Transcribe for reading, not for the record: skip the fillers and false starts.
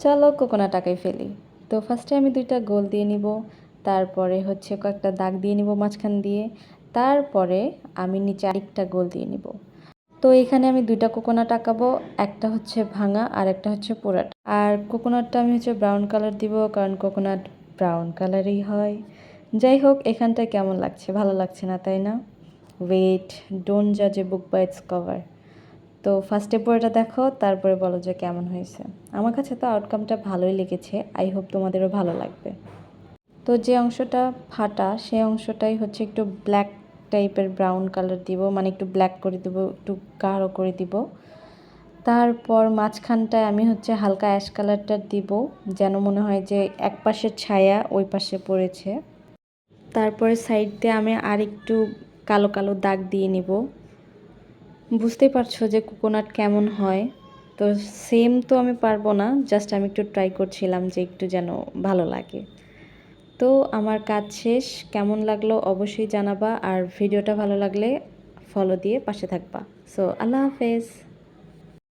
চলো কোকোনাট আঁকাই ফেলি। তো ফার্স্টে আমি 2টা গোল দিয়ে নিব, তারপরে হচ্ছে কয়েকটা দাগ দিয়ে নিব মাঝখান দিয়ে, তারপরে আমি নিচে আরেকটা গোল দিয়ে নিব। তো এখানে আমি 2টা কোকোনাট আঁকাবো, একটা হচ্ছে ভাঙা আর একটা হচ্ছে পোড়াটা। আর কোকোনাটটা আমি হচ্ছে ব্রাউন কালার দিব, কারণ কোকোনাট ব্রাউন কালারই হয়। যাই হোক, এখানটায় কেমন লাগছে? ভালো লাগছে না, তাই না? ওয়েট, ডোন্ট জাজ এ বুক বাই ইটস কভার। তো ফার্স্টে পোড়াটা দেখো, তারপরে বলো যে কেমন হয়েছে। আমার কাছে তো আউটকামটা ভালোই লেগেছে, আই হোপ তোমাদেরও ভালো লাগবে। তো যে অংশটা ফাটা সেই অংশটাই হচ্ছে একটু ব্ল্যাক টাইপের ব্রাউন কালার দিব, মানে একটু ব্ল্যাক করে দিব, একটু গাঢ় করে দিব। তারপর মাঝখানটায় আমি হচ্ছে হালকা অ্যাশ কালারটা দিব, যেন মনে হয় যে এক পাশের ছায়া ওই পাশে পড়েছে। তারপরে সাইড দিয়ে আমি আর একটু কালো কালো দাগ দিয়ে নিব। বুঝতেই পারছো যে কোকোনাট কেমন হয়। তো সেম তো আমি পারবো না, জাস্ট আমি একটু ট্রাই করছিলাম যে একটু যেন ভালো লাগে। তো আমার কাজ শেষ, কেমন লাগলো অবশ্যই জানাবা, আর ভিডিওটা ভালো লাগলে ফলো দিয়ে পাশে থাকবা। সো আল্লাহ হাফেজ।